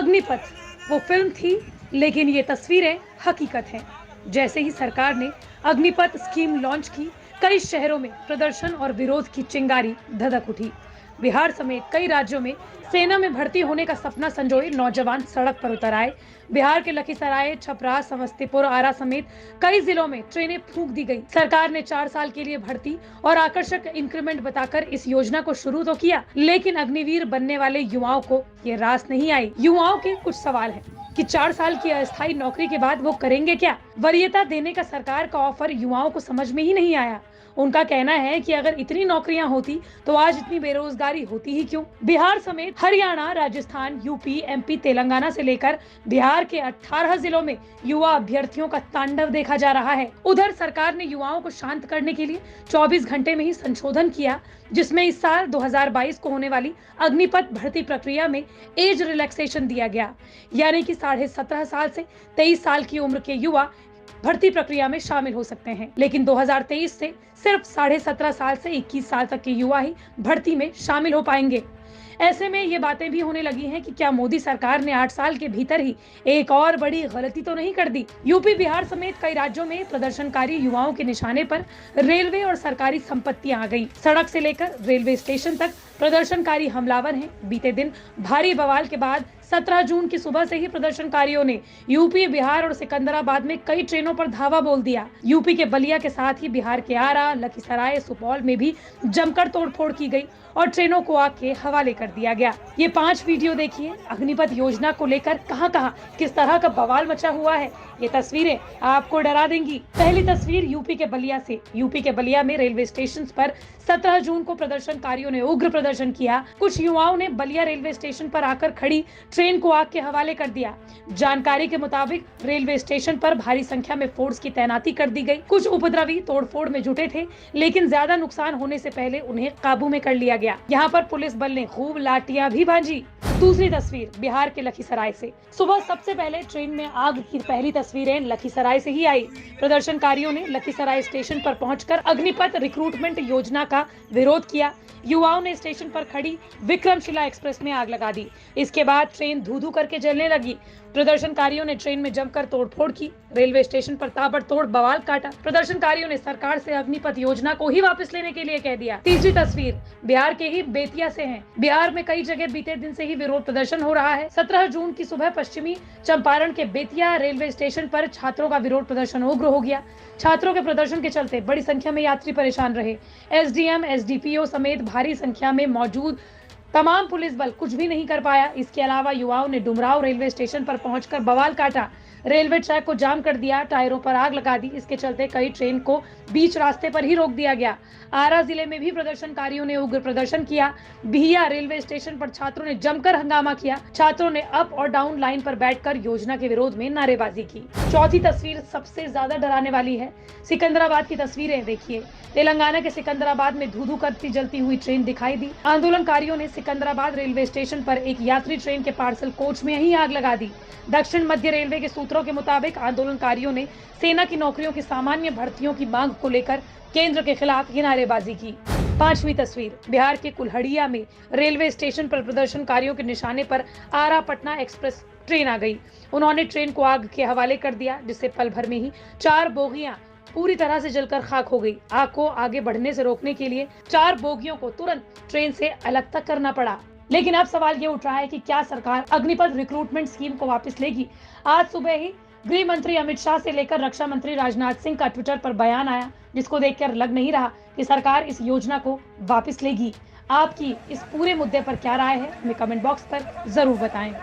अग्निपथ वो फिल्म थी, लेकिन ये तस्वीरें हकीकत हैं। जैसे ही सरकार ने अग्निपथ स्कीम लॉन्च की, कई शहरों में प्रदर्शन और विरोध की चिंगारी धधक उठी। बिहार समेत कई राज्यों में सेना में भर्ती होने का सपना संजोए नौजवान सड़क पर उतर आए। बिहार के लखीसराय, छपरा, समस्तीपुर, आरा समेत कई जिलों में ट्रेनें फूंक दी गई। सरकार ने 4 साल के लिए भर्ती और आकर्षक इंक्रीमेंट बताकर इस योजना को शुरू तो किया, लेकिन अग्निवीर बनने वाले युवाओं को ये रास नहीं आई। युवाओं के कुछ सवाल हैं कि 4 साल की अस्थायी नौकरी के बाद वो करेंगे क्या। वरीयता देने का सरकार का ऑफर युवाओं को समझ में ही नहीं आया। उनका कहना है कि अगर इतनी नौकरियां होती तो आज इतनी बेरोजगारी होती ही क्यों। बिहार समेत हरियाणा, राजस्थान, यूपी, एमपी, तेलंगाना से लेकर बिहार के 18 जिलों में युवा अभ्यर्थियों का तांडव देखा जा रहा है। उधर सरकार ने युवाओं को शांत करने के लिए 24 घंटे में ही संशोधन किया, जिसमें इस साल 2022 को होने वाली अग्निपथ भर्ती प्रक्रिया में एज रिलैक्सेशन दिया गया, यानी कि 17.5 साल से 23 साल की उम्र के युवा भर्ती प्रक्रिया में शामिल हो सकते हैं। लेकिन 2023 से सिर्फ 17.5 साल से 21 साल तक के युवा ही भर्ती में शामिल हो पाएंगे। ऐसे में ये बातें भी होने लगी हैं कि क्या मोदी सरकार ने 8 साल के भीतर ही एक और बड़ी गलती तो नहीं कर दी। यूपी, बिहार समेत कई राज्यों में प्रदर्शनकारी युवाओं के निशाने पर रेलवे और सरकारी संपत्तियां आ गई। सड़क से लेकर रेलवे स्टेशन तक प्रदर्शनकारी हमलावर हैं। बीते दिन भारी बवाल के बाद 17 जून की सुबह से ही प्रदर्शनकारियों ने यूपी, बिहार और सिकंदराबाद में कई ट्रेनों पर धावा बोल दिया। यूपी के बलिया के साथ ही बिहार के आरा, लखीसराय, सुपौल में भी जमकर तोड़फोड़ की गई और ट्रेनों को आग के हवाले कर दिया गया। ये 5 वीडियो देखिए। अग्निपथ योजना को लेकर कहां-कहां किस तरह का बवाल मचा हुआ है, ये तस्वीरें आपको डरा देंगी। पहली तस्वीर यूपी के बलिया से। यूपी के बलिया में रेलवे स्टेशन पर 17 जून को प्रदर्शनकारियों ने उग्र प्रदर्शन किया। कुछ युवाओं ने बलिया रेलवे स्टेशन पर आकर खड़ी ट्रेन को आग के हवाले कर दिया। जानकारी के मुताबिक रेलवे स्टेशन पर भारी संख्या में फोर्स की तैनाती कर दी गई। कुछ उपद्रवी तोड़फोड़ में जुटे थे, लेकिन ज्यादा नुकसान होने से पहले उन्हें काबू में कर लिया गया। यहाँ पर पुलिस बल ने खूब लाठियां भी भांजी। दूसरी तस्वीर बिहार के लखीसराय से। सुबह सबसे पहले ट्रेन में आग की पहली तस्वीरें लखीसराय से ही आई। प्रदर्शनकारियों ने लखीसराय स्टेशन पर पहुंचकर अग्निपथ रिक्रूटमेंट योजना का विरोध किया। युवाओं ने स्टेशन पर खड़ी विक्रमशिला एक्सप्रेस में आग लगा दी। इसके बाद ट्रेन धू-धू करके जलने लगी। प्रदर्शनकारियों ने ट्रेन में जमकर तोड़फोड़ की। रेलवे स्टेशन पर ताबड़तोड़ बवाल काटा। प्रदर्शनकारियों ने सरकार से अग्निपथ योजना को ही वापस लेने के लिए कह दिया। तीसरी तस्वीर बिहार के ही बेतिया से है। बिहार में कई जगह बीते दिन से ही विरोध प्रदर्शन हो रहा है। 17 जून की सुबह पश्चिमी चंपारण के बेतिया रेलवे स्टेशन पर छात्रों का विरोध प्रदर्शन उग्र हो गया। छात्रों के प्रदर्शन के चलते बड़ी संख्या में यात्री परेशान रहे। एसडीएम, एसडीपीओ समेत भारी संख्या में मौजूद तमाम पुलिस बल कुछ भी नहीं कर पाया। इसके अलावा युवाओं ने डुमराव रेलवे स्टेशन पर पहुंचकर बवाल काटा। रेलवे ट्रैक को जाम कर दिया, टायरों पर आग लगा दी। इसके चलते कई ट्रेन को बीच रास्ते पर ही रोक दिया गया। आरा जिले में भी प्रदर्शनकारियों ने उग्र प्रदर्शन किया। बिहिया रेलवे स्टेशन पर छात्रों ने जमकर हंगामा किया। छात्रों ने अप और डाउन लाइन पर बैठकर योजना के विरोध में नारेबाजी की। चौथी तस्वीर सबसे ज्यादा डराने वाली है। सिकंदराबाद की तस्वीरें देखिए। तेलंगाना के सिकंदराबाद में धू-धू करती जलती हुई ट्रेन दिखाई दी। आंदोलनकारियों ने सिकंदराबाद रेलवे स्टेशन पर एक यात्री ट्रेन के पार्सल कोच में ही आग लगा दी। दक्षिण मध्य रेलवे के सूत्रों के मुताबिक आंदोलनकारियों ने सेना की नौकरियों की सामान्य भर्तियों की मांग को लेकर केंद्र के खिलाफ नारेबाजी की। 5वीं तस्वीर बिहार के कुल्हड़िया में रेलवे स्टेशन पर प्रदर्शनकारियों के निशाने पर आरा पटना एक्सप्रेस ट्रेन आ गई। उन्होंने ट्रेन को आग के हवाले कर दिया, जिससे पल भर में ही 4 बोगियां पूरी तरह से जलकर खाक हो गई। आग को आगे बढ़ने से रोकने के लिए 4 बोगियों को तुरंत ट्रेन से अलग तक करना पड़ा। लेकिन अब सवाल ये उठ रहा है कि क्या सरकार अग्निपथ रिक्रूटमेंट स्कीम को वापस लेगी। आज सुबह ही गृह मंत्री अमित शाह से लेकर रक्षा मंत्री राजनाथ सिंह का ट्विटर पर बयान आया, जिसको देखकर लग नहीं रहा कि सरकार इस योजना को वापस लेगी। आपकी इस पूरे मुद्दे पर क्या राय है, हमें कमेंट बॉक्स पर जरूर बताएं।